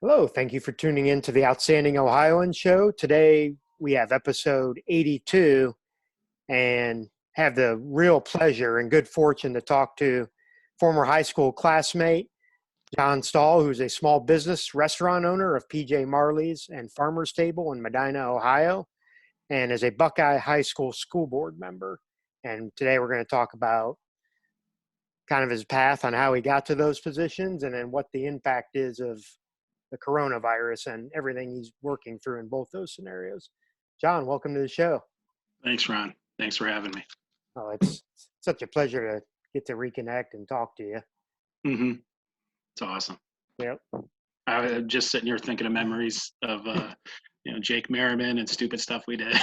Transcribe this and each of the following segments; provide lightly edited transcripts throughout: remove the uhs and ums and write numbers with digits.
Hello, thank you for tuning in to the Outstanding Ohioan Show. Today we have episode 82 and have the real pleasure and good fortune to talk to former high school classmate John Stahl, who's a small business restaurant owner of PJ Marleys and Farmer's Table in Medina, Ohio, and is a Buckeye High School school board member. And today we're going to talk about kind of his path on how he got to those positions and then what the impact is of the coronavirus and everything he's working through in both those scenarios. John, welcome to the show. Thanks, Ron. Thanks for having me. Oh, it's such a pleasure to get to reconnect and talk to you. hmm It's awesome. Yep. I was just sitting here thinking of memories of, Jake Merriman and stupid stuff we did.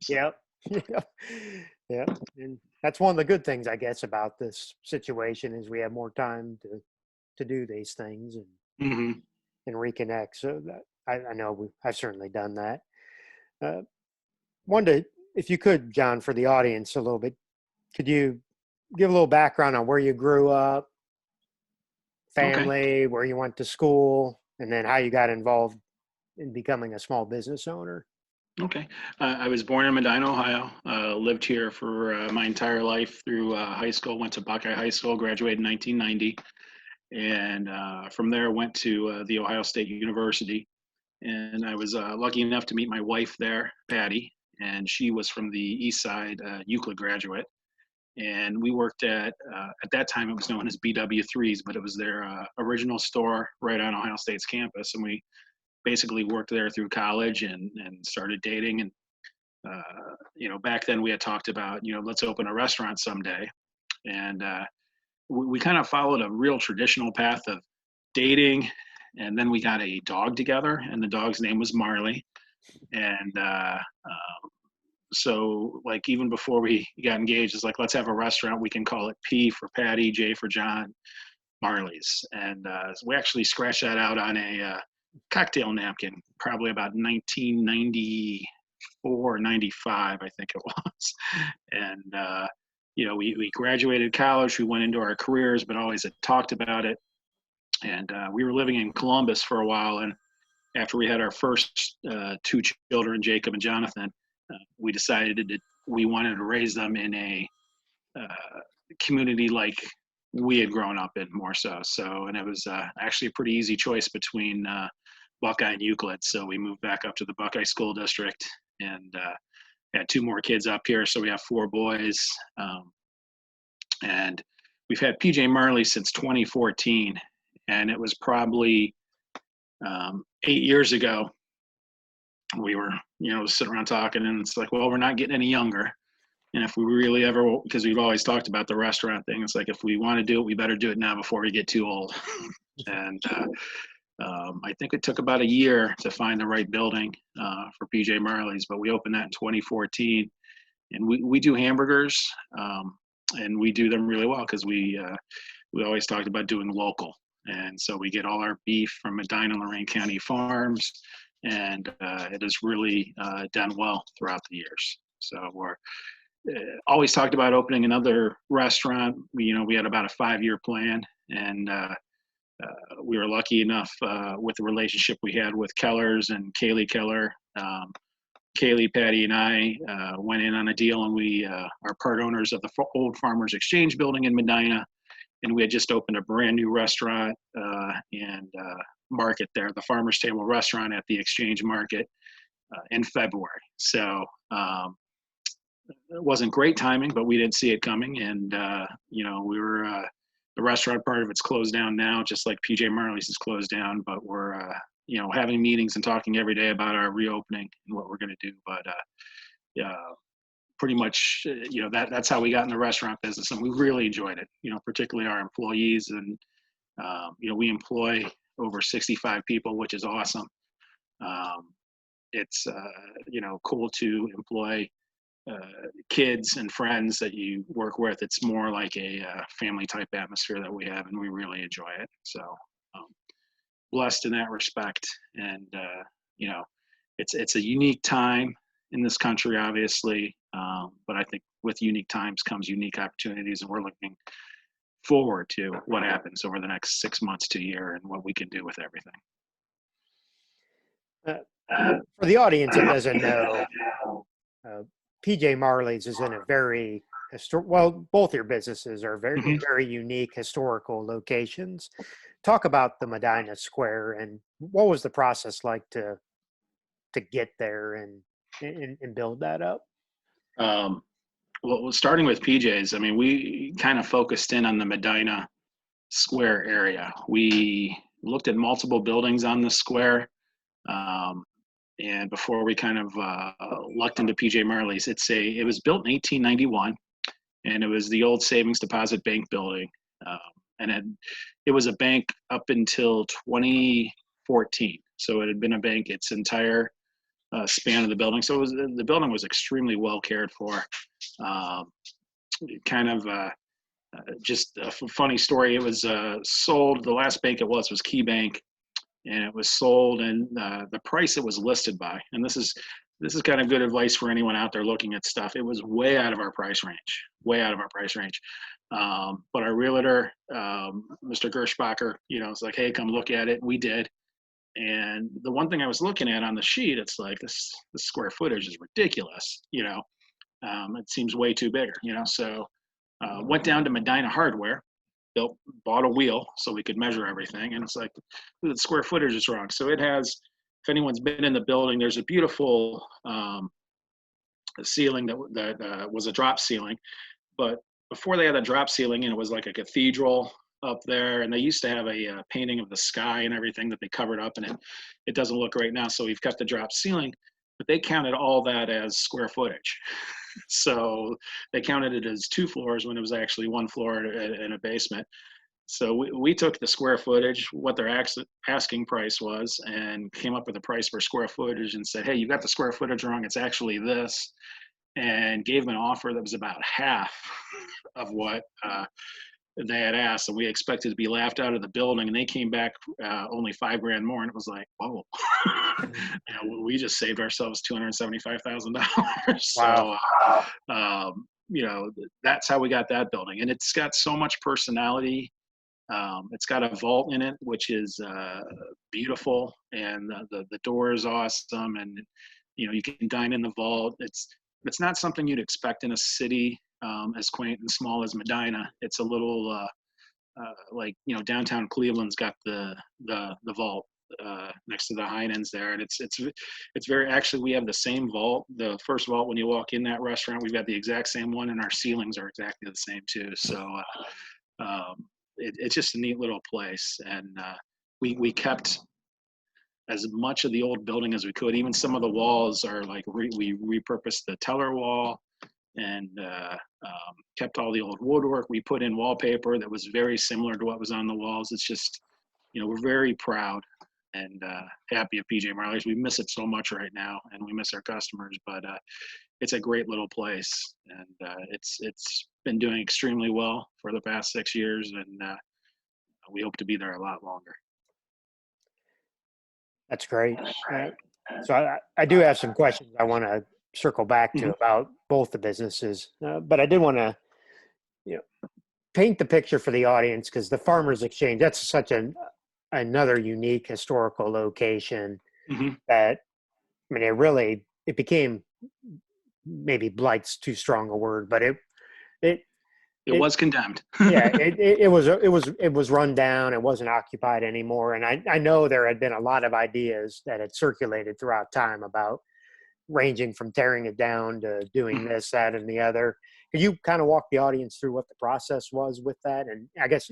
Yep. Yeah. And that's one of the good things, I guess, about this situation is we have more time to do these things hmm and reconnect. So that I know I've certainly done that. Uh, Wanted, if you could, John, for the audience a little bit, could you give a little background on where you grew up, Okay. family, where you went to school, and then how you got involved in becoming a small business owner? Okay. I was born in Medina, Ohio. Lived here for my entire life through high school. Went to Buckeye High School. Graduated in 1990, and from there went to the Ohio State University. And I was lucky enough to meet my wife there, Patty, and she was from the East Side Euclid graduate. And we worked at that time it was known as BW3s, but it was their original store right on Ohio State's campus. And we basically worked there through college and started dating. And back then we had talked about, let's open a restaurant someday. And we kind of followed a real traditional path of dating. And then we got a dog together, and the dog's name was Marley. And so like even before we got engaged, it's like, let's have a restaurant. We can call it P for Patty, J for John, Marley's. And so we actually scratched that out on a cocktail napkin, probably about 1994, 95, I think it was. And we graduated college, we went into our careers, but always had talked about it. And we were living in Columbus for a while, and after we had our first two children, Jacob and Jonathan, we decided that we wanted to raise them in a community like we had grown up in, more so. And it was actually a pretty easy choice between Buckeye and Euclid. So we moved back up to the Buckeye School District and had two more kids up here. So we have four boys. And we've had PJ Marley since 2014. And it was probably 8 years ago we were sitting around talking, and it's like, well, we're not getting any younger, and if we really ever, because we've always talked about the restaurant thing, it's like, if we want to do it, we better do it now before we get too old. And I think it took about a year to find the right building for PJ Marley's, but we opened that in 2014. And we do hamburgers, and we do them really well because we always talked about doing local. And so we get all our beef from Medina and Lorain County farms, and it has really done well throughout the years. So we're always talked about opening another restaurant. We had about a 5-year plan, and we were lucky enough with the relationship we had with Keller's and Kaylee Keller. Kaylee, Patty, and I went in on a deal, and we are part owners of the old Farmers Exchange building in Medina. And we had just opened a brand new restaurant and market there, the Farmer's Table restaurant at the Exchange Market in February. So it wasn't great timing, but we didn't see it coming. And, we were, the restaurant part of it's closed down now, just like PJ Marley's is closed down, but we're, having meetings and talking every day about our reopening and what we're going to do. But yeah, pretty much, that's how we got in the restaurant business, and we really enjoyed it. Particularly our employees, and we employ over 65 people, which is awesome. It's cool to employ kids and friends that you work with. It's more like a family type atmosphere that we have, and we really enjoy it. So um, blessed in that respect, and it's a unique time in this country, obviously. But I think with unique times comes unique opportunities, and we're looking forward to what happens over the next 6 months to a year and what we can do with everything. Uh, for the audience that doesn't know, uh, PJ Marleys is in a very well, both your businesses are very Mhm. very unique historical locations. Talk about the Medina Square and what was the process like to get there and build that up. Um, well, starting with PJ's, I mean, we kind of focused in on the Medina Square area. We looked at multiple buildings on the square. Um, and before we kind of lucked into PJ Marley's, it was built in 1891, and it was the old Savings Deposit Bank building. Um, and it was a bank up until 2014. So it had been a bank its entire span of the building. So the building was extremely well cared for. Um, kind of just a funny story. It was sold. The last bank it was Key Bank, and it was sold, and the price it was listed by. And this is kind of good advice for anyone out there looking at stuff. It was way out of our price range, way out of our price range. But our realtor, Mr. Gershbacher, was like, "Hey, come look at it." We did. And the one thing I was looking at on the sheet, it's like this square footage is ridiculous. It seems way too bigger. So went down to Medina Hardware, bought a wheel so we could measure everything, and it's like the square footage is wrong. So it has, if anyone's been in the building, there's a beautiful ceiling that was a drop ceiling, but before they had a drop ceiling, and it was like a cathedral up there, and they used to have a painting of the sky and everything that they covered up, and it doesn't look right now, so we've kept the drop ceiling, but they counted all that as square footage. So they counted it as 2 floors when it was actually 1 floor and a basement. So we took the square footage, what their asking price was, and came up with a price per square footage and said, "Hey, you got the square footage wrong. It's actually this," and gave them an offer that was about half of what they had asked. And we expected to be laughed out of the building, and they came back only $5,000 more, and it was like, whoa, we just saved ourselves $275,000. Wow. So that's how we got that building, and it's got so much personality. It's got a vault in it, which is beautiful, and the door is awesome, and you can dine in the vault. It's not something you'd expect in a city as quaint and small as Medina. It's a little like downtown Cleveland's got the vault next to the Heinens there, and it's very, actually we have the same vault. The first vault when you walk in that restaurant, we've got the exact same one, and our ceilings are exactly the same too. So it's just a neat little place, and we kept as much of the old building as we could. Even some of the walls are like we repurposed the teller wall, and kept all the old woodwork. We put in wallpaper that was very similar to what was on the walls. It's just, we're very proud and happy of PJ Marley's. We miss it so much right now, and we miss our customers, but it's a great little place, and it's been doing extremely well for the past 6 years, and we hope to be there a lot longer. That's great. So I do have some questions I want to circle back to about both the businesses, but I did want to paint the picture for the audience, because the Farmers Exchange, that's such another unique historical location that, I mean, it became, maybe blight's too strong a word, but it was condemned. Yeah, it was run down. It wasn't occupied anymore. And I know there had been a lot of ideas that had circulated throughout time about ranging from tearing it down to doing this, that, and the other. Could you kind of walk the audience through what the process was with that? And I guess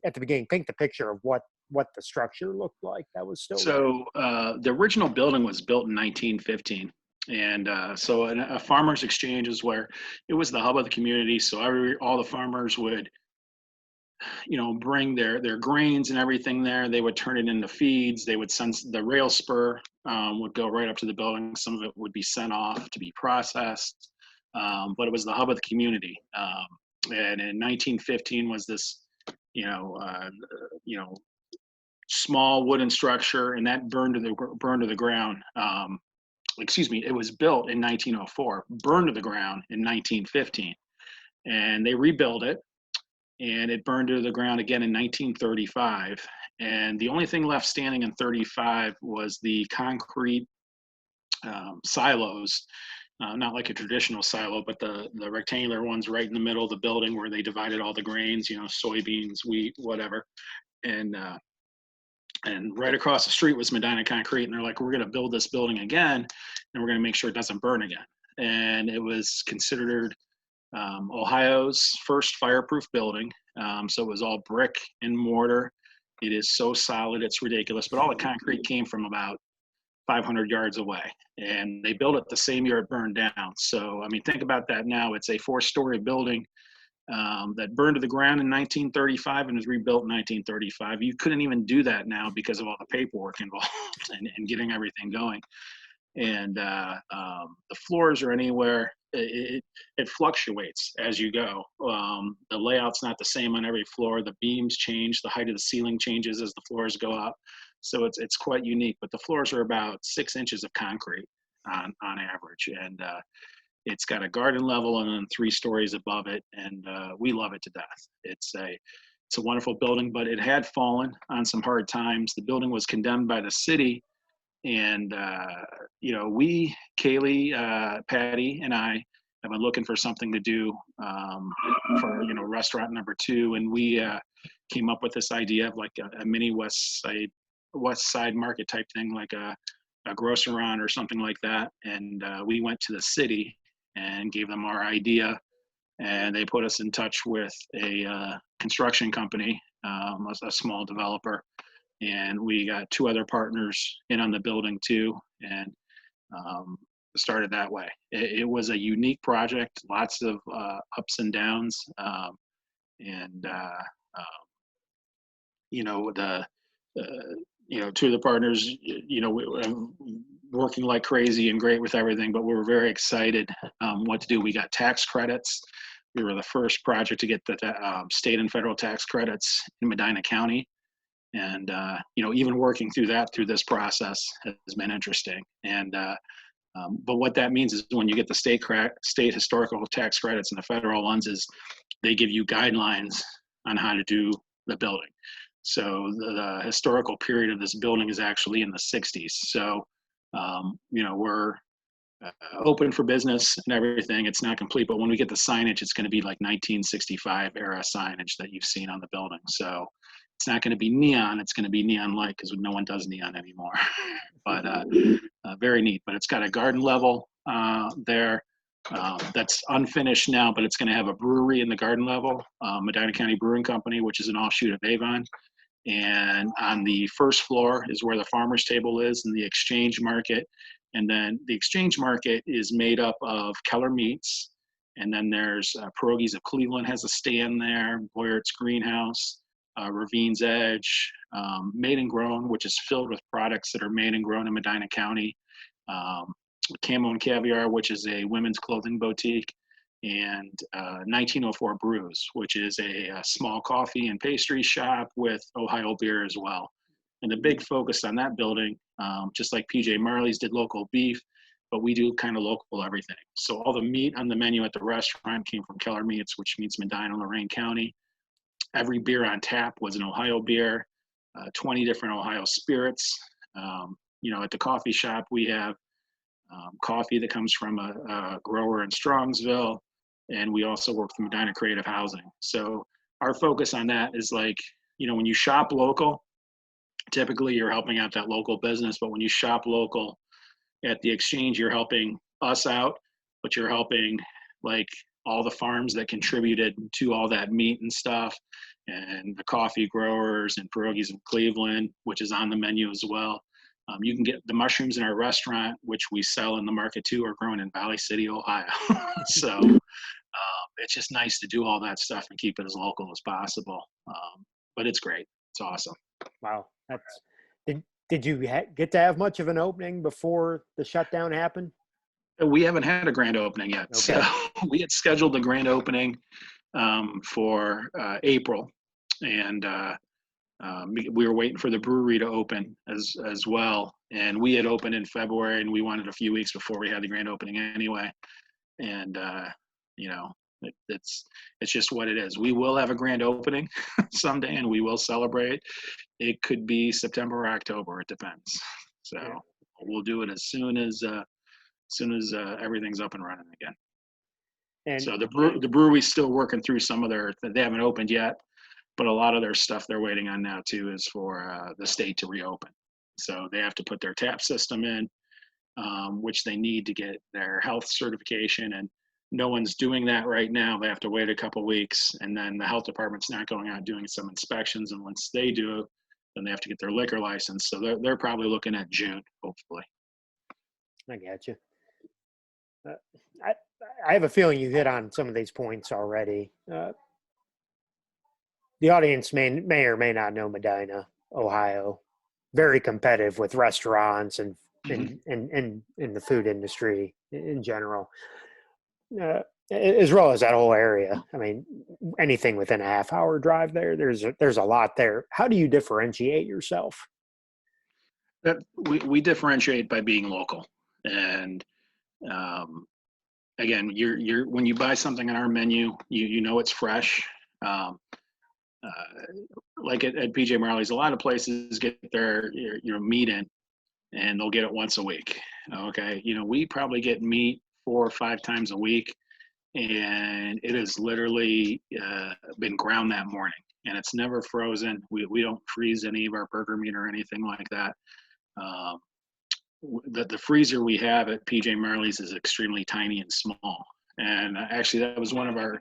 at the beginning, paint the picture of what the structure looked like that was still there. So the original building was built in 1915. And so a farmers exchange is where it was the hub of the community. So all the farmers would, bring their grains and everything there. They would turn it into feeds. They would send the rail spur would go right up to the building. Some of it would be sent off to be processed, but it was the hub of the community. And in 1915 was this, small wooden structure, and that burned to the ground. It was built in 1904, burned to the ground in 1915, and they rebuilt it, and it burned to the ground again in 1935. And the only thing left standing in 35 was the concrete silos, not like a traditional silo, but the rectangular ones right in the middle of the building where they divided all the grains, soybeans, wheat, whatever. And right across the street was Medina Concrete, and they're like, we're going to build this building again, and we're going to make sure it doesn't burn again. And it was considered Ohio's first fireproof building. So it was all brick and mortar. It is so solid, it's ridiculous. But all the concrete came from about 500 yards away, and they built it the same year it burned down. So, I mean, think about that now. It's a 4-story building that burned to the ground in 1935 and was rebuilt in 1935. You couldn't even do that now because of all the paperwork involved and getting everything going. And the floors are anywhere. It fluctuates as you go. The layout's not the same on every floor. The beams change. The height of the ceiling changes as the floors go up. So it's quite unique. But the floors are about 6 inches of concrete on average. And it's got a garden level and then 3 stories above it. And we love it to death. It's a wonderful building, but it had fallen on some hard times. The building was condemned by the city. And, we, Kaylee, Patty, and I have been looking for something to do for, restaurant number 2. And we came up with this idea of like a mini West Side Market type thing, like a grocerant or something like that. And we went to the city and gave them our idea. And they put us in touch with a construction company, a small developer. And we got 2 other partners in on the building too, and started that way. It was a unique project, lots of ups and downs, and 2 of the partners, working like crazy and great with everything, but we were very excited what to do. We got tax credits. We were the first project to get the state and federal tax credits in Medina County. And, even working through this process has been interesting. And, but what that means is when you get the state historical tax credits and the federal ones is they give you guidelines on how to do the building. So the historical period of this building is actually in the 60s. So, we're open for business and everything. It's not complete, but when we get the signage, it's going to be like 1965 era signage that you've seen on the building. So it's not going to be neon. It's going to be neon light because no one does neon anymore. But very neat. But it's got a garden level there that's unfinished now, but it's going to have a brewery in the garden level, Medina County Brewing Company, which is an offshoot of Avon. And on the first floor is where the farmer's table is and the exchange market. And then the exchange market is made up of Keller Meats. And then there's Pierogies of Cleveland has a stand there, Boyert's Greenhouse, Ravine's Edge, Made and Grown, which is filled with products that are made and grown in Medina County, Camo and Caviar, which is a women's clothing boutique, and 1904 Brews, which is a small coffee and pastry shop with Ohio beer as well. And the big focus on that building, just like PJ Marleys did local beef, but we do kind of local everything. So all the meat on the menu at the restaurant came from Keller Meats, which means Medina, Lorain County. Every beer on tap was an Ohio beer, 20 different Ohio spirits. At the coffee shop, we have coffee that comes from a grower in Strongsville, and we also work with Medina Creative Housing. So our focus on that is like, when you shop local, typically you're helping out that local business, but when you shop local at the exchange, you're helping us out, but you're helping like all the farms that contributed to all that meat and stuff, and the coffee growers and Pierogies in Cleveland, which is on the menu as well. You can get the mushrooms in our restaurant, which we sell in the market too, are grown in Valley City, Ohio. So it's just nice to do all that stuff and keep it as local as possible. But it's great. It's awesome. Wow. Did you get to have much of an opening before the shutdown happened? We haven't had a grand opening yet. Okay. So we had scheduled the grand opening for April, and we were waiting for the brewery to open as well. And we had opened in February, and we wanted a few weeks before we had the grand opening anyway. And it's just what it is. We will have a grand opening someday, and we will celebrate. it could be September or October. It depends. So Yeah. we'll do it as soon as everything's up and running again. And So the brewery's still working through some of they haven't opened yet, but a lot of their stuff they're waiting on now too is for the state to reopen. So they have to put their tap system in, which they need to get their health certification, and no one's doing that right now. They have to wait a couple weeks, and then the health department's not going out doing some inspections, and once they do, then they have to get their liquor license. So they're probably looking at June, hopefully. I got you. I I have a feeling you hit on some of these points already. The audience may or may not know Medina, Ohio. Very competitive with restaurants and in the food industry in general, as well as that whole area. I mean, anything within a half-hour drive there's a lot there. How do you differentiate yourself? That we differentiate by being local, and again, you're when you buy something on our menu, you know it's fresh. Um, like at PJ Marley's, a lot of places get their meat in, and they'll get it once a week. Okay, we probably get meat 4 or 5 times a week, and it has literally been ground that morning, and it's never frozen. We don't freeze any of our burger meat or anything like that. Um, the freezer we have at PJ Marley's is extremely tiny and small, and actually that was one of our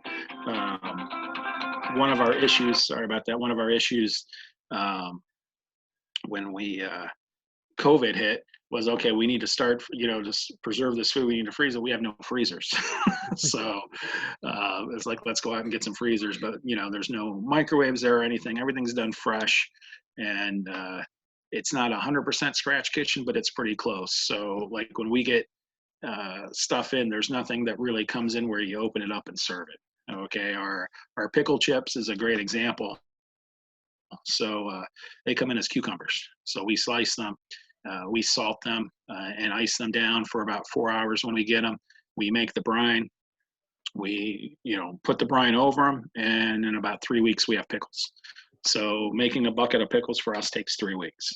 issues. Sorry about that. One of our issues when we COVID hit was, okay, we need to start, to preserve this food. We need to freeze it. We have no freezers. So it's like, let's go out and get some freezers, but there's no microwaves there or anything. Everything's done fresh, and it's not 100% scratch kitchen, but it's pretty close. So like when we get stuff in, there's nothing that really comes in where you open it up and serve it. Okay, our pickle chips is a great example. So they come in as cucumbers. So we slice them, we salt them, and ice them down for about 4 hours when we get them. We make the brine. We, put the brine over them, and in about 3 weeks we have pickles. So making a bucket of pickles for us takes 3 weeks.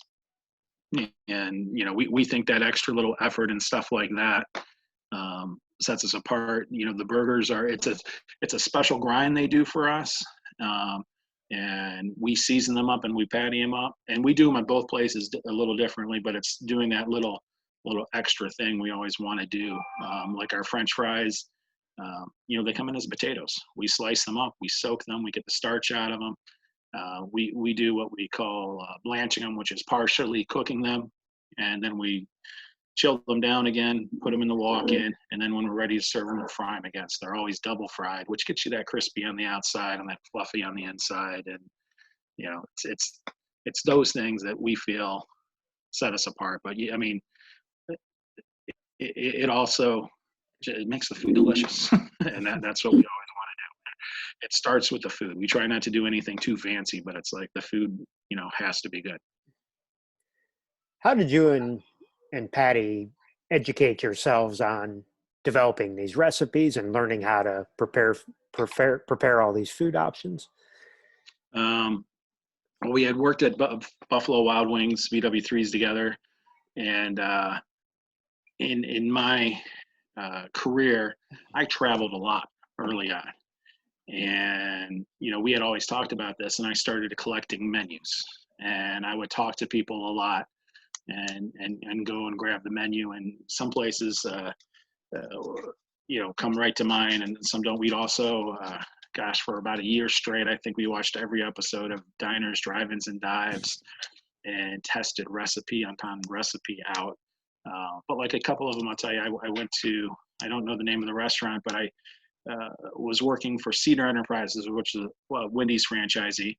And, we think that extra little effort and stuff like that sets us apart. The burgers it's a special grind they do for us. And we season them up and we patty them up, and we do them at both places a little differently, but it's doing that little extra thing we always want to do. Like our French fries, they come in as potatoes. We slice them up, we soak them, we get the starch out of them. We do what we call blanching them, which is partially cooking them, and then we chill them down again, put them in the walk-in, and then when we're ready to serve them, we'll fry them again. So they're always double fried, which gets you that crispy on the outside and that fluffy on the inside. And it's those things that we feel set us apart. But I mean, it also makes the food delicious, and that's what we always want to do. It starts with the food. We try not to do anything too fancy, but it's like the food, has to be good. How did you and Patty educate yourselves on developing these recipes and learning how to prepare all these food options? Well, we had worked at Buffalo Wild Wings, BW3s together, and in my career, I traveled a lot early on, and we had always talked about this, and I started collecting menus, and I would talk to people a lot, and go and grab the menu, and some places come right to mind, and some don't. We'd also for about a year straight, I think we watched every episode of Diners, Drive-Ins, and Dives and tested recipe upon recipe out. But like a couple of them, I'll tell you, I went to, I don't know the name of the restaurant, but I was working for Cedar Enterprises, which is a Wendy's franchisee.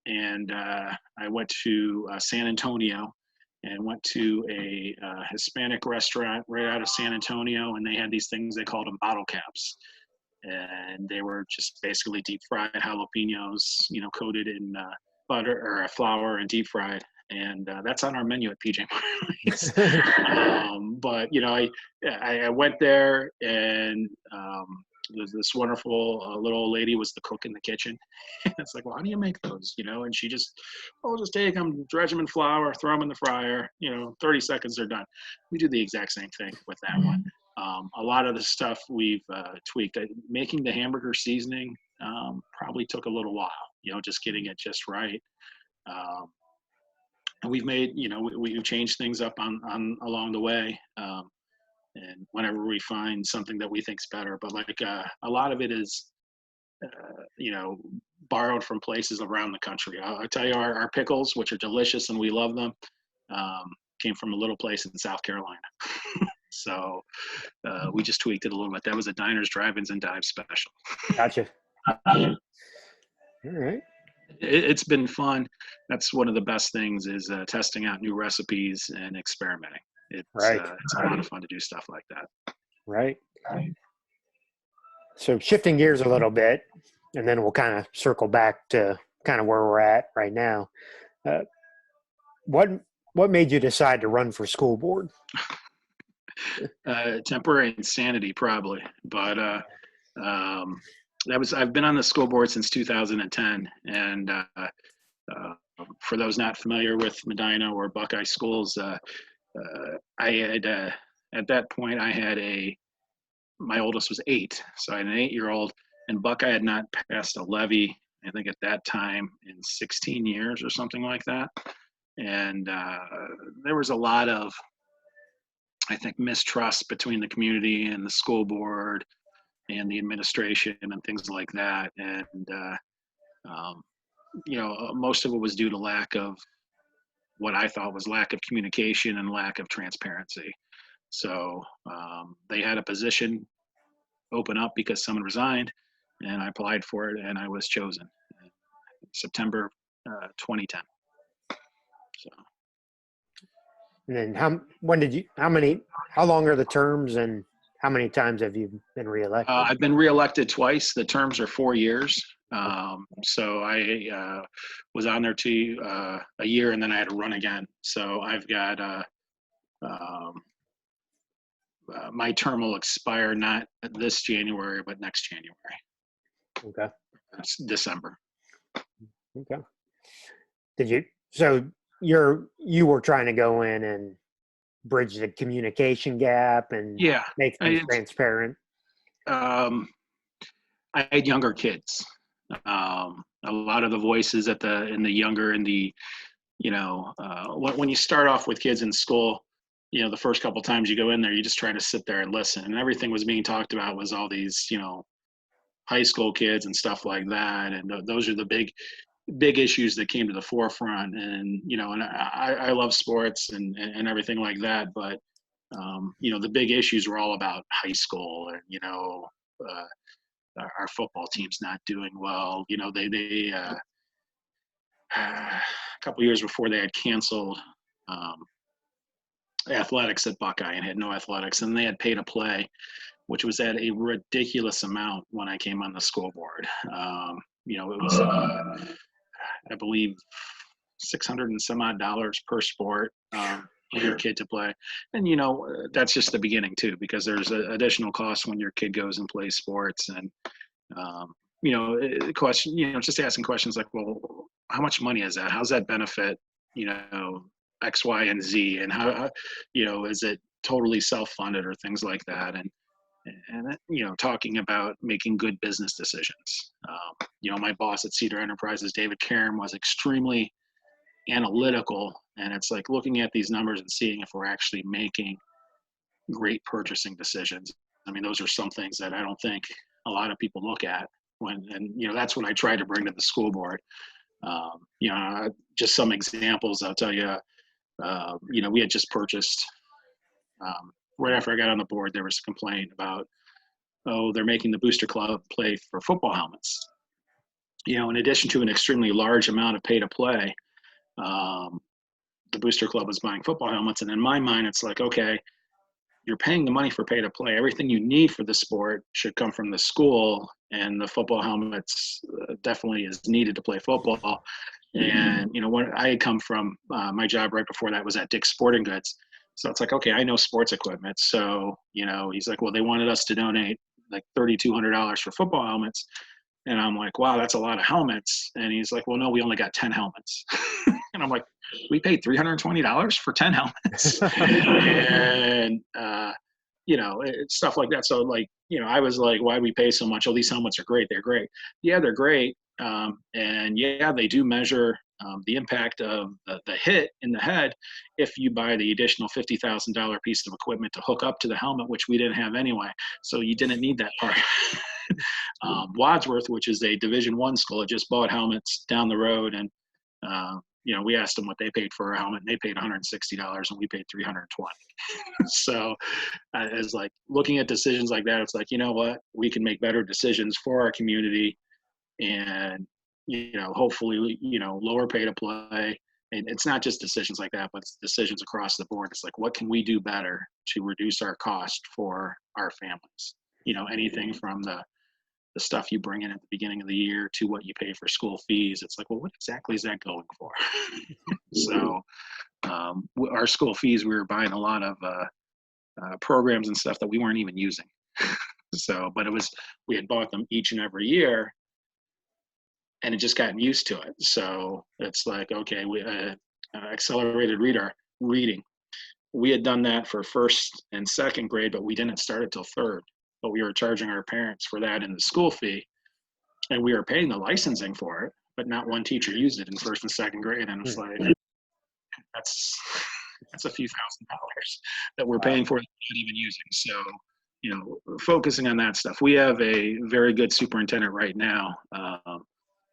And I went to San Antonio and went to a Hispanic restaurant right out of San Antonio, and they had these things, they called them bottle caps. And they were just basically deep fried jalapenos, coated in butter or flour and deep fried. And that's on our menu at PJ Marleys. But I went there, and there's this wonderful little old lady was the cook in the kitchen. It's like, well, how do you make those? And she just, just take them, dredge them in flour, throw them in the fryer. 30 seconds, they're done. We do the exact same thing with that one. A lot of the stuff we've tweaked. Making the hamburger seasoning probably took a little while. Just getting it just right. And we've made, we've changed things up on along the way. And whenever we find something that we think's better, but a lot of it is, borrowed from places around the country. I'll tell you, our pickles, which are delicious and we love them, came from a little place in South Carolina. So we just tweaked it a little bit. That was a Diners, Drive-Ins, and Dives special. Gotcha. All right. It's been fun. That's one of the best things is testing out new recipes and experimenting. It's a lot of fun to do stuff like that. Right. So shifting gears a little bit, and then we'll kind of circle back to kind of where we're at right now. What made you decide to run for school board? Temporary insanity, probably. But I've been on the school board since 2010, and for those not familiar with Medina or Buckeye schools, I had at that point my oldest was 8, so I had an 8-year-old, and Buckeye had not passed a levy, I think at that time, in 16 years or something like that. And there was a lot of, I think, mistrust between the community and the school board and the administration and things like that. And, most of it was due to lack of what I thought was lack of communication and lack of transparency. So they had a position open up because someone resigned, and I applied for it, and I was chosen in September 2010. So. And then how long are the terms, and how many times have you been reelected? I've been reelected twice. The terms are 4 years. So I was on there a year, and then I had to run again. So I've got my term will expire not this January, but next January. Okay. It's December. Okay. So you were trying to go in and bridge the communication gap and make things transparent? I had younger kids. A lot of the voices when you start off with kids in school, the first couple times you go in there, you just try to sit there and listen, and everything was being talked about was all these, high school kids and stuff like that. And those are the big issues that came to the forefront. And, and I love sports and everything like that. But, the big issues were all about high school and, our football team's not doing well. They a couple years before they had canceled athletics at Buckeye and had no athletics, and they had pay to play, which was at a ridiculous amount when I came on the school board. It was, I believe, $600 and some odd per sport for your kid to play. And, that's just the beginning too, because there's additional costs when your kid goes and plays sports. And, just asking questions like, well, how much money is that? How's that benefit, X, Y, and Z? And how, is it totally self-funded or things like that? And talking about making good business decisions. My boss at Cedar Enterprises, David Karam, was extremely analytical, and it's like looking at these numbers and seeing if we're actually making great purchasing decisions. I mean, those are some things that I don't think a lot of people look at that's what I tried to bring to the school board. Just some examples, I'll tell you, we had just purchased, right after I got on the board, there was a complaint about, they're making the Booster Club play for football helmets. In addition to an extremely large amount of pay to play, the Booster Club was buying football helmets. And in my mind, it's like, okay, you're paying the money for pay to play. Everything you need for the sport should come from the school, and the football helmets definitely is needed to play football. And, when I had come from my job right before that was at Dick's Sporting Goods. So it's like, okay, I know sports equipment. So, he's like, well, they wanted us to donate like $3,200 for football helmets. And I'm like, wow, that's a lot of helmets. And he's like, well, no, we only got 10 helmets. And I'm like, we paid $320 for 10 helmets. And, stuff like that. So like, I was like, why do we pay so much? Oh, these helmets are great. They're great. Yeah, they're great. And yeah, they do measure the impact of the hit in the head if you buy the additional $50,000 piece of equipment to hook up to the helmet, which we didn't have anyway. So you didn't need that part. Wadsworth, which is a Division I school, had just bought helmets down the road, and we asked them what they paid for a helmet, and they paid $160, and we paid $320. So, as like looking at decisions like that, it's like, you know what, we can make better decisions for our community, and hopefully, lower pay to play. And it's not just decisions like that, but it's decisions across the board. It's like, what can we do better to reduce our cost for our families? Anything from the stuff you bring in at the beginning of the year to what you pay for school fees. It's like, well, what exactly is that going for? So our school fees, we were buying a lot of programs and stuff that we weren't even using. So, but we had bought them each and every year, and it just gotten used to it. So it's like, okay, we accelerated reading. We had done that for first and second grade, but we didn't start it till third. But we were charging our parents for that in the school fee, and we were paying the licensing for it, but not one teacher used it in first and second grade. And it's like, that's a few $1,000s that we're paying for that we're not even using. So, focusing on that stuff. We have a very good superintendent right now,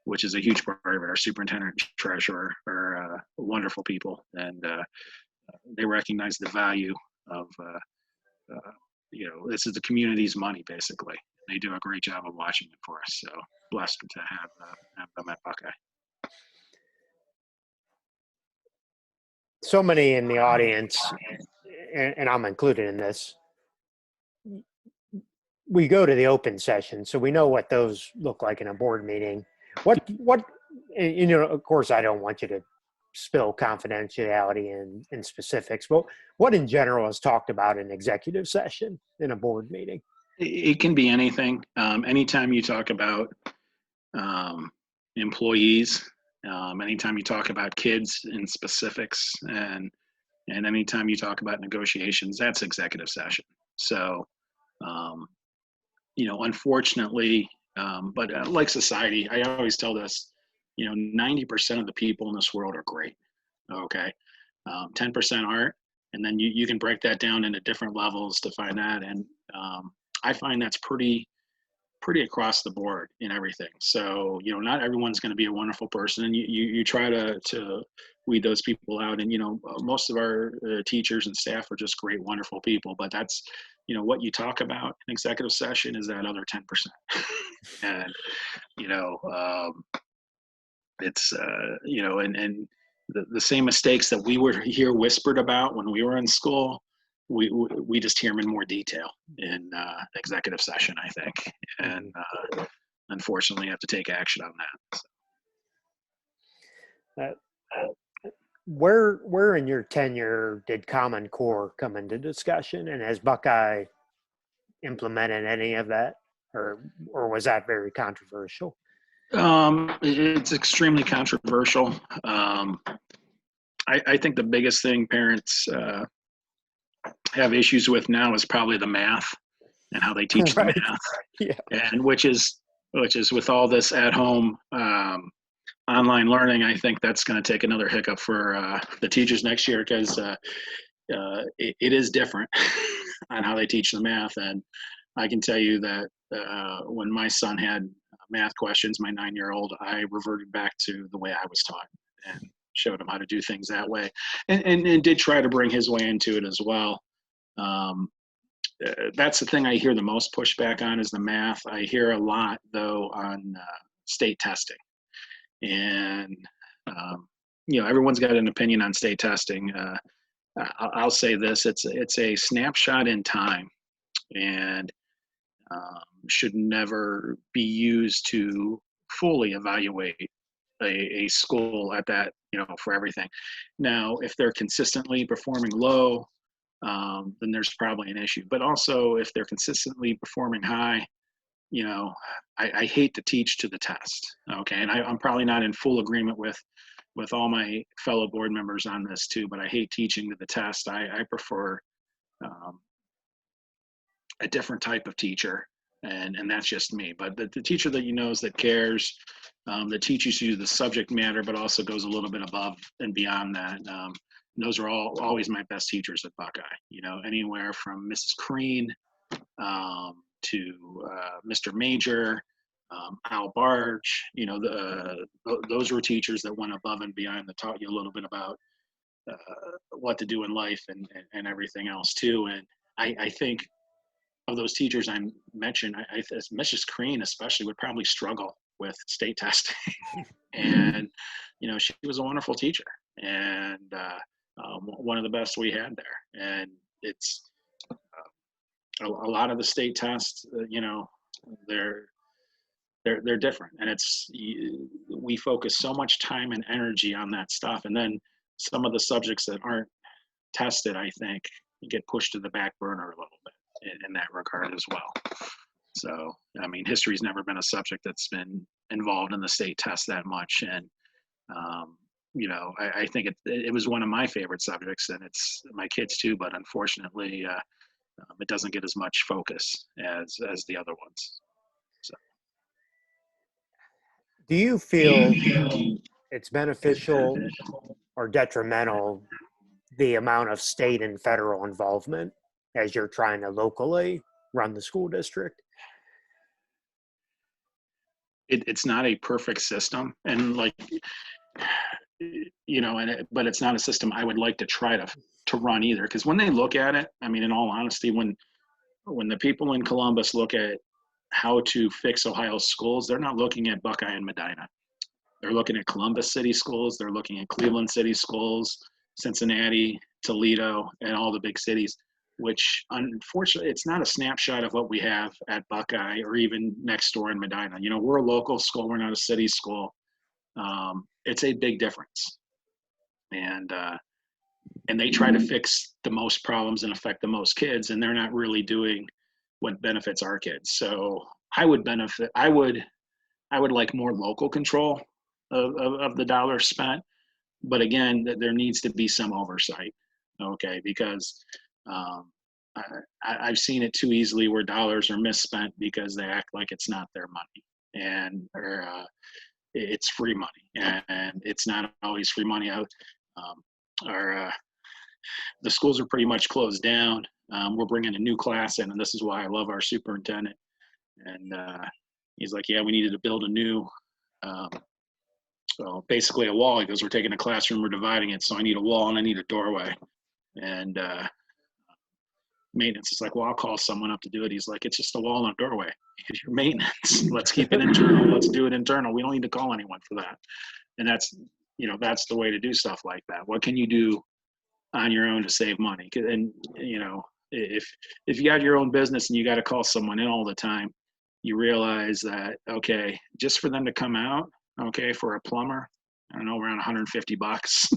which is a huge part of it. Our superintendent and treasurer are wonderful people, and they recognize the value of this is the community's money, basically. They do a great job of watching it for us. So blessed to have them at Buckeye. So many in the audience, and I'm included in this, we go to the open session, so we know what those look like in a board meeting. What, of course, I don't want you to spill confidentiality and specifics, but what in general is talked about in executive session in a board meeting? It can be anything. Anytime you talk about employees, anytime you talk about kids in specifics, and anytime you talk about negotiations, that's executive session. So, unfortunately, but like society, I always tell this, 90% of the people in this world are great. Okay. 10% aren't. And then you can break that down into different levels to find that. And I find that's pretty across the board in everything. So, not everyone's going to be a wonderful person, and you try to weed those people out. And, most of our teachers and staff are just great, wonderful people, but that's, what you talk about in executive session is that other 10%. And, it's, and the same mistakes that we would hear whispered about when we were in school, we just hear them in more detail in executive session, I think. And unfortunately, you have to take action on that. So. Where in your tenure did Common Core come into discussion, and has Buckeye implemented any of that, or was that very controversial? It's extremely controversial. I think the biggest thing parents have issues with now is probably the math and how they teach the math. Yeah. And which is with all this at home online learning, I think that's going to take another hiccup for the teachers next year, because it is different on how they teach the math. And I can tell you that when my son had math questions, my 9-year-old, I reverted back to the way I was taught and showed him how to do things that way, and did try to bring his way into it as well. That's the thing I hear the most pushback on, is the math. I hear a lot, though, on state testing. And, everyone's got an opinion on state testing. I'll say this, it's a snapshot in time, and should never be used to fully evaluate a school at that, for everything. Now, if they're consistently performing low, then there's probably an issue. But also, if they're consistently performing high, you know, I hate to teach to the test. Okay, and I'm probably not in full agreement with all my fellow board members on this too. But I hate teaching to the test. I prefer um, a different type of teacher, and that's just me. But the teacher that you knows, that cares, that teaches you the subject matter, but also goes a little bit above and beyond that. Those are always my best teachers at Buckeye. You know, anywhere from Mrs. Crean to Mr. Major, Al Barge. You know, those were teachers that went above and beyond, that taught you a little bit about what to do in life and everything else too. And I think of those teachers I mentioned, Mrs. Crean especially would probably struggle with state testing. And, you know, she was a wonderful teacher, and one of the best we had there. And it's a lot of the state tests, you know, they're different, and we focus so much time and energy on that stuff, and then some of the subjects that aren't tested, I think, get pushed to the back burner a little bit in that regard as well. So, I mean, history's never been a subject that's been involved in the state test that much. And, you know, I think it was one of my favorite subjects, and it's my kids too, but unfortunately, it doesn't get as much focus as the other ones. So. Do you feel it's beneficial or detrimental, the amount of state and federal involvement as you're trying to locally run the school district? It's not a perfect system, and like, you know, but it's not a system I would like to try to run either. Because when they look at it, I mean, in all honesty, when the people in Columbus look at how to fix Ohio's schools, they're not looking at Buckeye and Medina. They're looking at Columbus City schools. They're looking at Cleveland City schools, Cincinnati, Toledo, and all the big cities, which unfortunately, it's not a snapshot of what we have at Buckeye or even next door in Medina. You know, we're a local school. We're not a city school. It's a big difference. And they try to fix the most problems and affect the most kids, and they're not really doing what benefits our kids. So I would like more local control of the dollars spent. But again, there needs to be some oversight, okay? Because I've seen it too easily where dollars are misspent because they act like it's not their money, or it's free money, and it's not always free money. The schools are pretty much closed down. We're bringing a new class in, and this is why I love our superintendent. And he's like, yeah, we needed to build a new, so basically a wall. He goes, we're taking a classroom, we're dividing it, so I need a wall and I need a doorway. And maintenance is like, well, I'll call someone up to do it. He's like, it's just a wall and a doorway. Because your maintenance, let's keep it internal. Let's do it internal. We don't need to call anyone for that. And that's the way to do stuff like that. What can you do on your own to save money? And, you know, if you got your own business and you got to call someone in all the time, you realize that, okay, just for them to come out, okay, for a plumber, I don't know, around $150,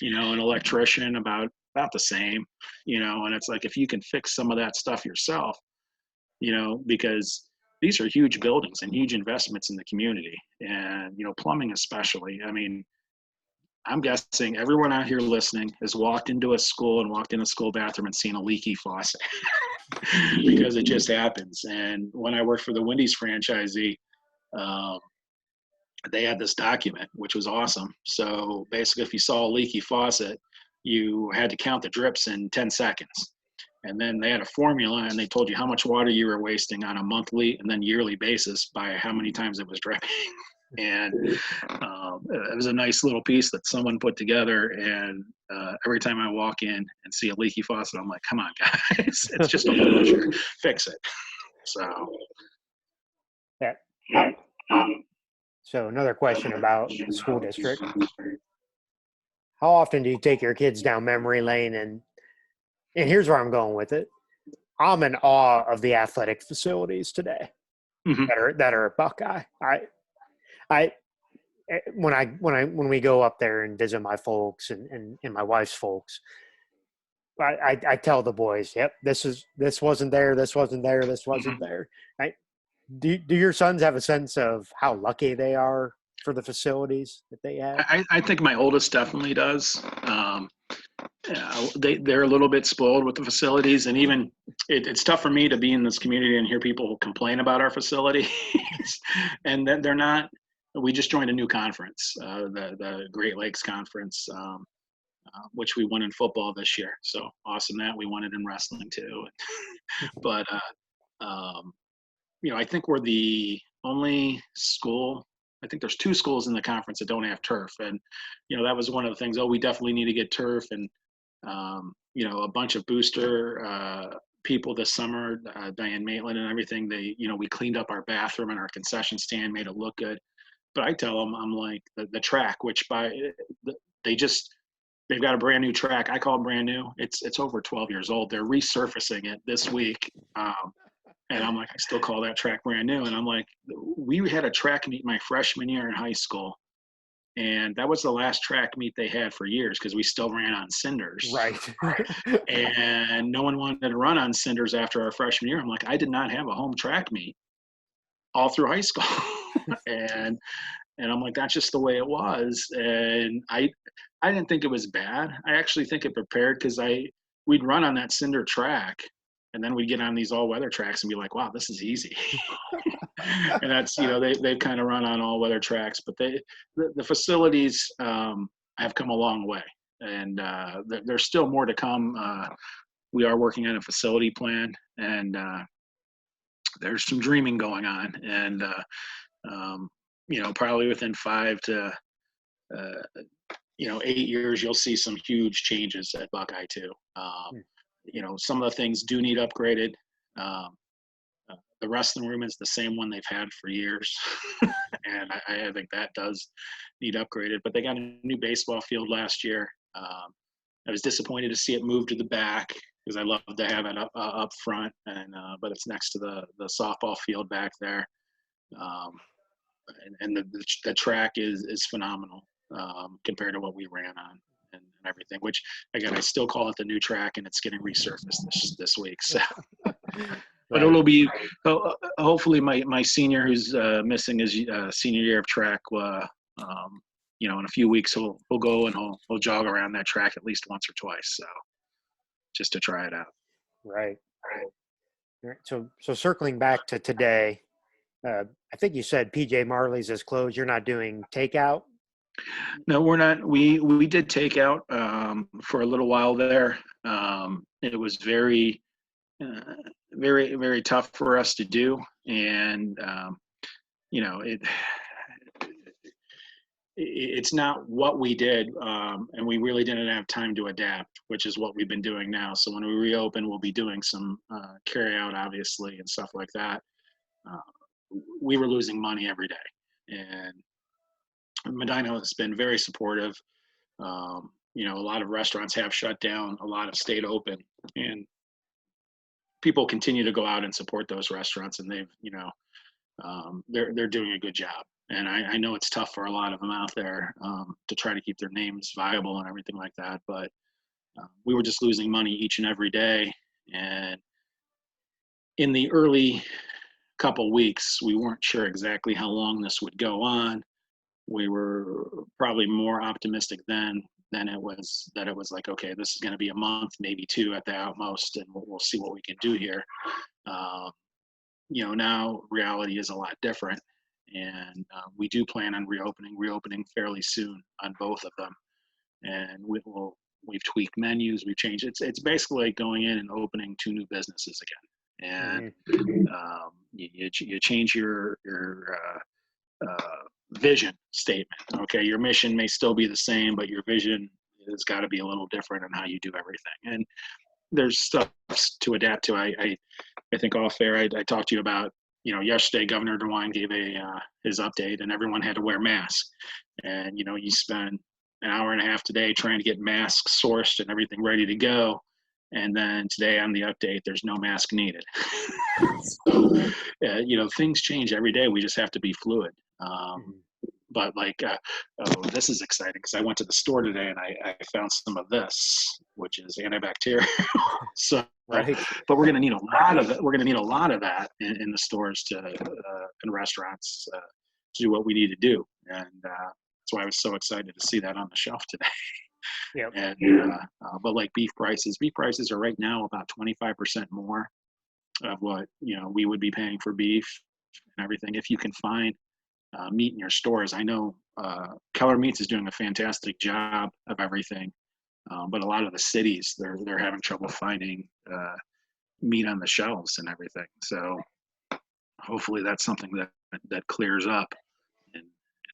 you know, an electrician about the same, you know. And it's like, if you can fix some of that stuff yourself, you know, because these are huge buildings and huge investments in the community, and, you know, plumbing especially. I mean, I'm guessing everyone out here listening has walked into a school and walked in a school bathroom and seen a leaky faucet because it just happens. And when I worked for the Wendy's franchisee, they had this document, which was awesome. So basically, if you saw a leaky faucet, you had to count the drips in 10 seconds. And then they had a formula, and they told you how much water you were wasting on a monthly and then yearly basis by how many times it was dripping. And it was a nice little piece that someone put together. And every time I walk in and see a leaky faucet, I'm like, come on, guys, it's just a flusher. Fix it. So. Yeah. So another question about the school district. How often do you take your kids down memory lane? And here's where I'm going with it. I'm in awe of the athletic facilities today that are at Buckeye. When we go up there and visit my folks and my wife's folks, I tell the boys, yep, this wasn't there, this wasn't there, this wasn't Mhm. there. Do your sons have a sense of how lucky they are for the facilities that they have? I think my oldest definitely does. Yeah, they're a little bit spoiled with the facilities, and even it's tough for me to be in this community and hear people complain about our facilities, and that they're not. We just joined a new conference, the Great Lakes Conference, which we won in football this year. So awesome that we won it in wrestling too. But I think we're the only school. I think there's two schools in the conference that don't have turf, and that was one of the things. Oh, we definitely need to get turf, and a bunch of booster people this summer, Diane Maitland and everything. We cleaned up our bathroom and our concession stand, made it look good. But I tell them, I'm like the track, which they've got a brand new track. I call it brand new. It's over 12 years old. They're resurfacing it this week. And I'm like, I still call that track brand new. And I'm like, we had a track meet my freshman year in high school. And that was the last track meet they had for years because we still ran on cinders. Right. And no one wanted to run on cinders after our freshman year. I'm like, I did not have a home track meet all through high school. and I'm like, that's just the way it was. And I didn't think it was bad. I actually think it prepared because we'd run on that cinder track. And then we'd get on these all-weather tracks and be like, wow, this is easy. And that's, they've kind of run on all-weather tracks. But the facilities have come a long way. And there's still more to come. We are working on a facility plan. And there's some dreaming going on. And, probably within 5 to 8 years, you'll see some huge changes at Buckeye too. Some of the things do need upgraded. The wrestling room is the same one they've had for years, and I think that does need upgraded. But they got a new baseball field last year. I was disappointed to see it move to the back because I love to have it up front, but it's next to the softball field back there. And the track is phenomenal compared to what we ran on and everything, which again, I still call it the new track, and it's getting resurfaced this week. So, but it'll be hopefully my senior who's missing his senior year of track. In a few weeks he'll go and he'll jog around that track at least once or twice. So just to try it out. Right. So circling back to today, I think you said PJ Marley's is closed. You're not doing takeout? No, we're not. We did takeout for a little while there. It was very, very, very tough for us to do, and it's not what we did, and we really didn't have time to adapt, which is what we've been doing now. So when we reopen, we'll be doing some carry out, obviously, and stuff like that. We were losing money every day, and Medina has been very supportive. A lot of restaurants have shut down, a lot have stayed open, and people continue to go out and support those restaurants, and they've, they're doing a good job. And I know it's tough for a lot of them out there to try to keep their names viable and everything like that. But we were just losing money each and every day. And in the early couple weeks, we weren't sure exactly how long this would go on. We were probably more optimistic then than it was like, okay, this is going to be a month, maybe 2 at the utmost, and we'll see what we can do here. Now reality is a lot different, and we do plan on reopening fairly soon on both of them. And we've tweaked menus, we've changed. It's basically like going in and opening 2 new businesses again. And you change your vision statement. Okay, your mission may still be the same, but your vision has got to be a little different in how you do everything. And there's stuff to adapt to. I think off air, I talked to you about, yesterday Governor DeWine gave his update, and everyone had to wear masks. And you spend an hour and a half today trying to get masks sourced and everything ready to go. And then today on the update, there's no mask needed. So, things change every day. We just have to be fluid. but like, oh, this is exciting because I went to the store today and I found some of this, which is antibacterial. So, Right. but we're going to need a lot of it. We're going to need a lot of that in the stores and restaurants to do what we need to do. And that's why I was so excited to see that on the shelf today. Yep. And but like beef prices are right now about 25% more of what we would be paying for beef and everything. If you can find meat in your stores, I know Keller Meats is doing a fantastic job of everything, but a lot of the cities they're having trouble finding meat on the shelves and everything. So hopefully that's something that clears up and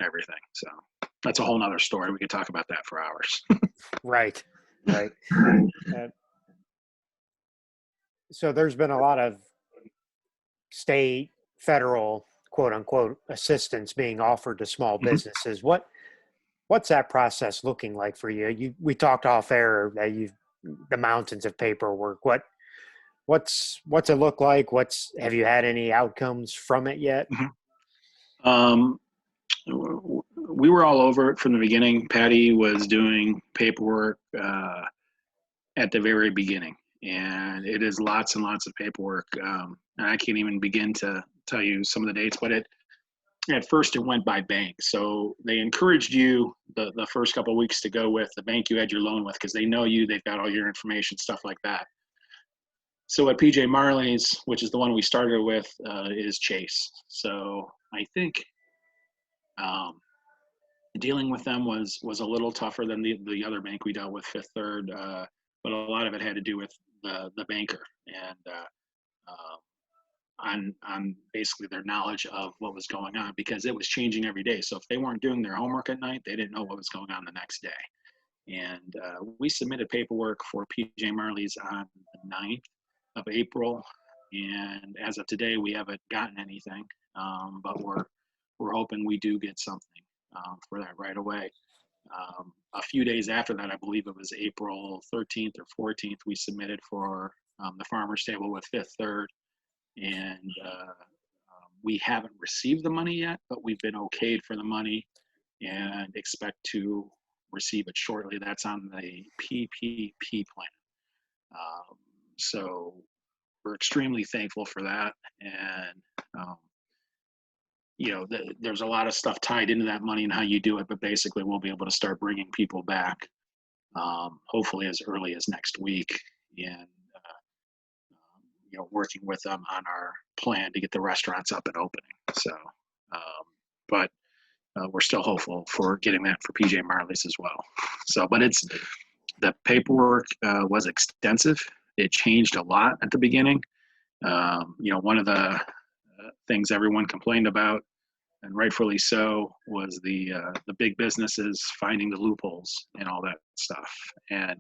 everything. So that's a whole nother story. We could talk about that for hours. Right. Right. So there's been a lot of state, federal, quote unquote, assistance being offered to small businesses. What's that process looking like for you? We talked off air that the mountains of paperwork. What's it look like? Have you had any outcomes from it yet? We were all over it from the beginning. Patty was doing paperwork at the very beginning, and it is lots and lots of paperwork. And I can't even begin to tell you some of the dates, but at first it went by bank. So they encouraged you the first couple of weeks to go with the bank you had your loan with, because they know you, they've got all your information, stuff like that. So at PJ Marleys, which is the one we started with, is Chase. So I think dealing with them was a little tougher than the other bank we dealt with, Fifth Third, but a lot of it had to do with the banker and on basically their knowledge of what was going on, because it was changing every day. So if they weren't doing their homework at night, they didn't know what was going on the next day. And we submitted paperwork for PJ Marleys on the 9th of April, and as of today, we haven't gotten anything, but we're hoping we do get something for that right away. A few days after that, I believe it was April 13th or 14th, we submitted for the farmer's table with Fifth Third, and we haven't received the money yet, but we've been okayed for the money and expect to receive it shortly. That's on the PPP plan. So we're extremely thankful for that. And, there's a lot of stuff tied into that money and how you do it, but basically we'll be able to start bringing people back, hopefully as early as next week, and, working with them on our plan to get the restaurants up and opening. So, but we're still hopeful for getting that for PJ Marleys as well. So, but the paperwork was extensive. It changed a lot at the beginning. One of the things everyone complained about, and rightfully so, was the big businesses finding the loopholes and all that stuff. And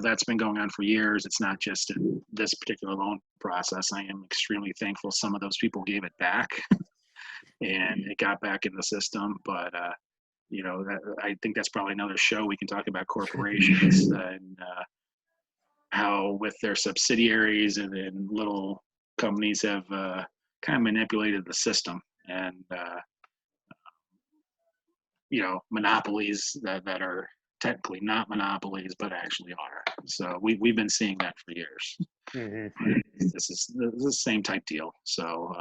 that's been going on for years. It's not just in this particular loan process. I am extremely thankful some of those people gave it back and it got back in the system. But I think that's probably another show. We can talk about corporations and how with their subsidiaries and little companies have kind of manipulated the system, and monopolies that are technically not monopolies but actually are. So we've been seeing that for years. Mm-hmm. This is the same type deal. So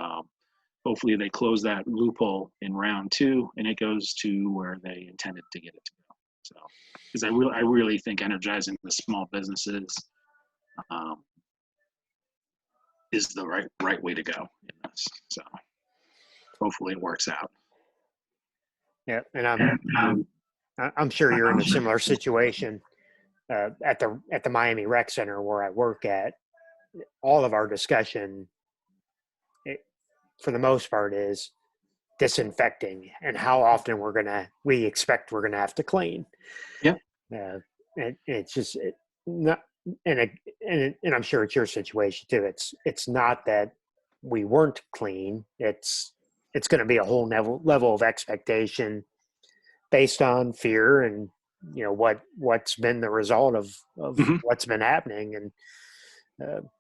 hopefully they close that loophole in round 2 and it goes to where they intended to get it to go. So because I really think energizing the small businesses is the right way to go in this. So hopefully it works out. Yeah, and I'm sure you're in a similar situation at the Miami Rec Center where I work at. All of our discussion, for the most part, is disinfecting and how often we expect we're gonna have to clean. Yeah. And it's just not, and I'm sure it's your situation too. It's not that we weren't clean. It's going to be a whole level of expectation based on fear and what's been the result of Mm-hmm. what's been happening.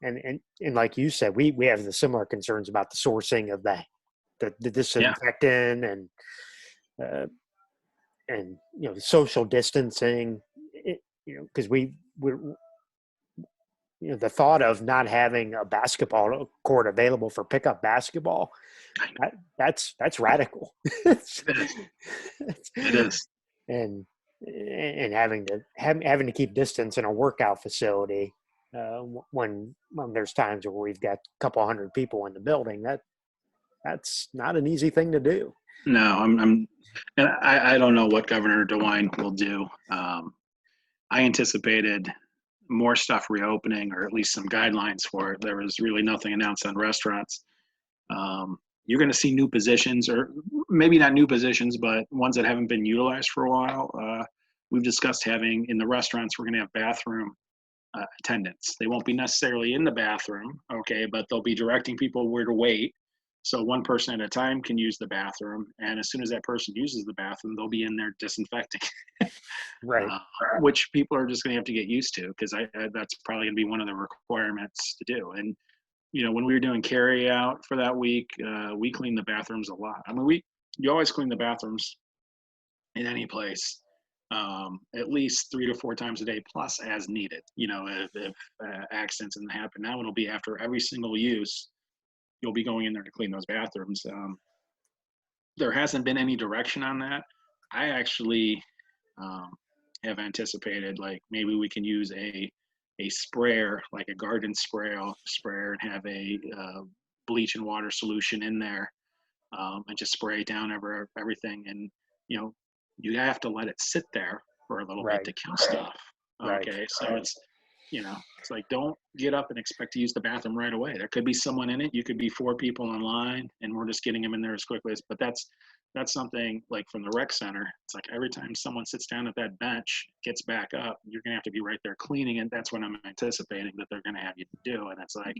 And like you said, we have the similar concerns about the sourcing of the disinfectant and uh, and social distancing. Because we're the thought of not having a basketball court available for pickup basketball, that's radical. It is. It is. and having to keep distance in a workout facility when there's times where we've got a couple hundred people in the building, that's not an easy thing to do. No, and I don't know what Governor DeWine will do. I anticipated more stuff reopening, or at least some guidelines for it. There was really nothing announced on restaurants. You're going to see new positions, or maybe not new positions, but ones that haven't been utilized for a while. We've discussed having in the restaurants, we're going to have bathroom attendants. They won't be necessarily in the bathroom, okay, but they'll be directing people where to wait. So one person at a time can use the bathroom, and as soon as that person uses the bathroom, they'll be in there disinfecting. Right. Which people are just going to have to get used to, because that's probably going to be one of the requirements to do. And when we were doing carry out for that week, we cleaned the bathrooms a lot. I mean, you always clean the bathrooms in any place at least 3 to 4 times a day, plus as needed. If accidents and happen, now it'll be after every single use. You'll be going in there to clean those bathrooms. There hasn't been any direction on that. I actually have anticipated, like, maybe we can use a sprayer, like a garden sprayer, and have a bleach and water solution in there, and just spray down everything. And you have to let it sit there for a little bit to kill stuff. Okay, right. So it's like, don't get up and expect to use the bathroom right away. There could be someone in it. You could be 4 people in line, and we're just getting them in there as quickly as. But that's something like from the rec center. It's like every time someone sits down at that bench, gets back up, you're gonna have to be right there cleaning it. That's what I'm anticipating that they're gonna have you do, and it's like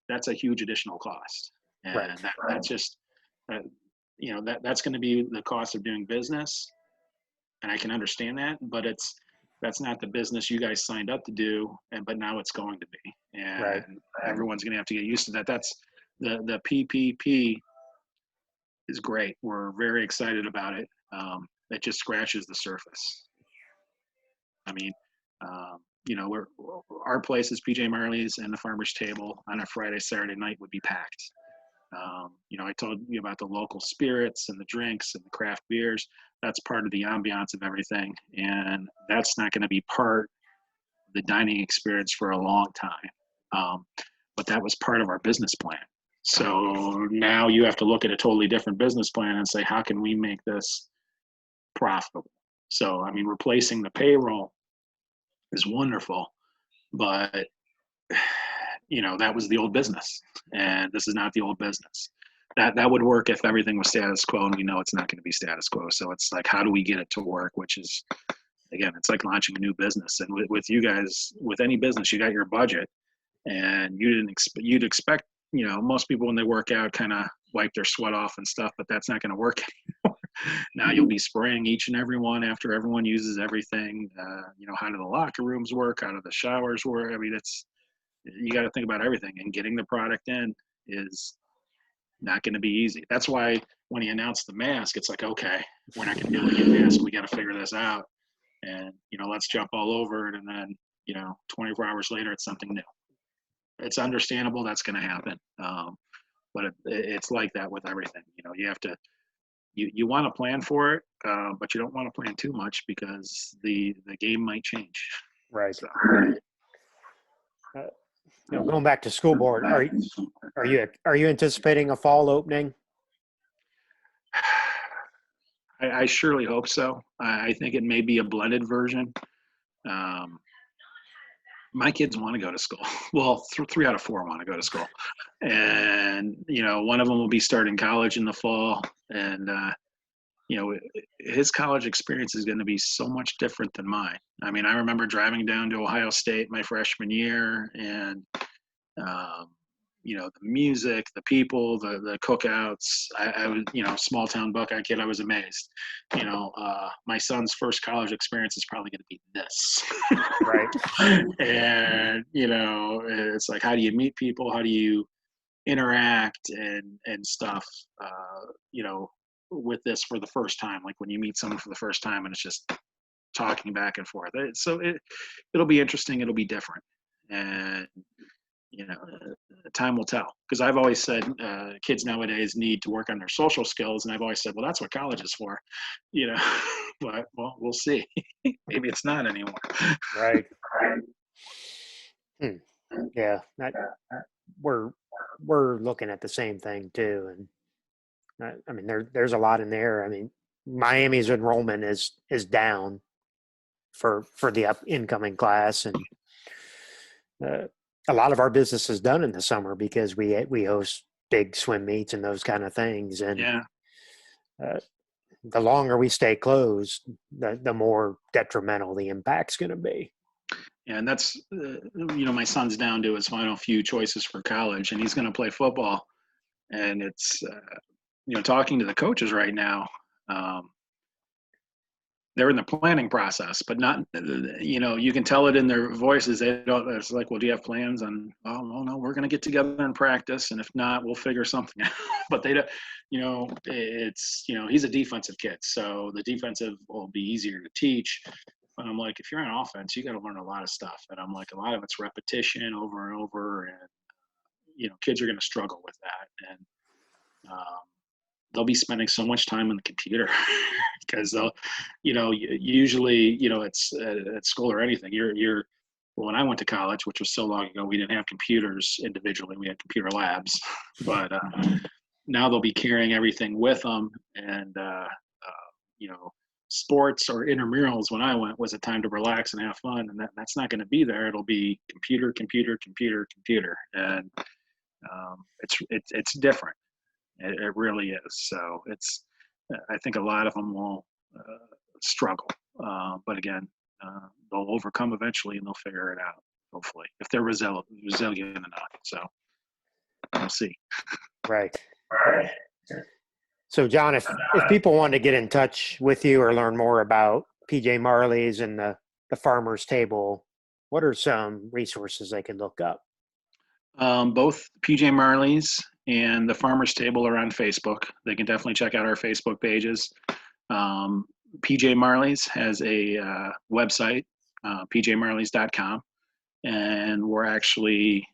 that's a huge additional cost, and right. That's just that's going to be the cost of doing business, and I can understand that, but that's not the business you guys signed up to do, but now it's going to be, and right. Everyone's going to have to get used to that. That's the PPP is great. We're very excited about it. It just scratches the surface. I mean, our places, PJ Marleys and the Farmer's Table, on a Friday, Saturday night would be packed. I told you about the local spirits and the drinks and the craft beers. That's part of the ambiance of everything. And that's not going to be part of the dining experience for a long time. But that was part of our business plan. So now you have to look at a totally different business plan and say, how can we make this profitable? So, I mean, replacing the payroll is wonderful, but that was the old business, and this is not the old business. That would work if everything was status quo, and it's not going to be status quo. So it's like, how do we get it to work? Which is, again, it's like launching a new business. And with you guys, with any business, you got your budget, and you'd expect, most people when they work out kind of wipe their sweat off and stuff, but that's not going to work anymore. Now you'll be spraying each and every one after everyone uses everything. How do the locker rooms work? How do the showers work? I mean, you got to think about everything, and getting the product in is not going to be easy. That's why when he announced the mask, it's like, okay, we're not going to be able to get masks. We got to figure this out, and let's jump all over it. And then 24 hours later, it's something new. It's understandable that's going to happen, but it's like that with everything. You have to you want to plan for it, but you don't want to plan too much, because the game might change. Right. So, going back to school board, are you anticipating a fall opening? I surely hope so. I think it may be a blended version. My kids want to go to school. Well, 3 out of 4 want to go to school, and one of them will be starting college in the fall, and his college experience is going to be so much different than mine. I mean, I remember driving down to Ohio State my freshman year, and the music, the people, the cookouts. I was, small town Buckeye kid. I was amazed. My son's first college experience is probably going to be this. Right. And it's like, how do you meet people? How do you interact and stuff? with this for the first time, like when you meet someone for the first time and it's just talking back and forth. It'll be interesting. It'll be different. And, time will tell. Because I've always said kids nowadays need to work on their social skills. And I've always said, well, that's what college is for, but well, we'll see. Maybe it's not anymore. Right. Yeah. We're looking at the same thing too. And I mean, there's a lot in there. I mean, Miami's enrollment is down for the incoming class, and a lot of our business is done in the summer because we host big swim meets and those kind of things. And Yeah. The longer we stay closed, the more detrimental the impact's going to be. And that's, my son's down to his final few choices for college, and he's going to play football. And it's, talking to the coaches right now, they're in the planning process, but not, you can tell it in their voices. They don't, it's like, well, do you have plans on, oh, no, we're going to get together and practice. And if not, we'll figure something out. But they don't, it's, he's a defensive kid. So the defensive will be easier to teach. But I'm like, if you're on offense, you got to learn a lot of stuff. And I'm like, a lot of it's repetition over and over. And, kids are going to struggle with that. And, they'll be spending so much time on the computer because they'll, usually, it's at school or anything. Well, when I went to college, which was so long ago, we didn't have computers individually. We had computer labs, but now they'll be carrying everything with them. And, sports or intramurals when I went was a time to relax and have fun. And that's not going to be there. It'll be computer. And it's different. It really is. So I think a lot of them will struggle. But again, they'll overcome eventually and they'll figure it out, hopefully, if they're resilient enough. So we'll see. Right. So, John, if people want to get in touch with you or learn more about PJ Marleys and the Farmer's Table, what are some resources they can look up? Both PJ Marleys and the Farmer's Table are on Facebook. They can definitely check out our Facebook pages. PJ Marleys has a website, pjmarleys.com, and we're actually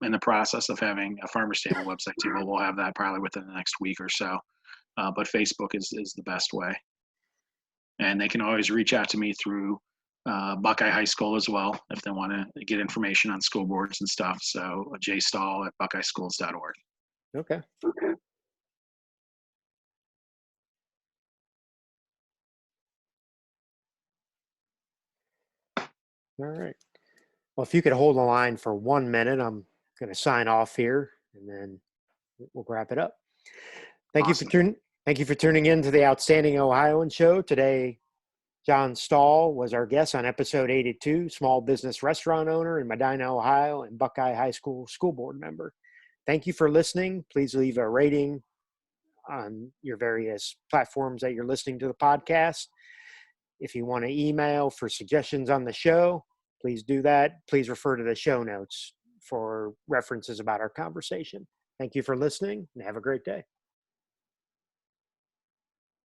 in the process of having a Farmer's Table website too. But we'll have that probably within the next week or so. But Facebook is the best way. And they can always reach out to me through Buckeye High School as well if they want to get information on school boards and stuff. So Stahl at buckeyeschools.org. Okay. All right. Well, if you could hold the line for 1 minute, I'm going to sign off here, and then we'll wrap it up. Awesome. Thank you for tuning in to the Outstanding Ohioan Show. Today, John Stahl was our guest on episode 82, small business restaurant owner in Medina, Ohio, and Buckeye High School school board member. Thank you for listening. Please leave a rating on your various platforms that you're listening to the podcast. If you want to email for suggestions on the show, please do that. Please refer to the show notes for references about our conversation. Thank you for listening and have a great day.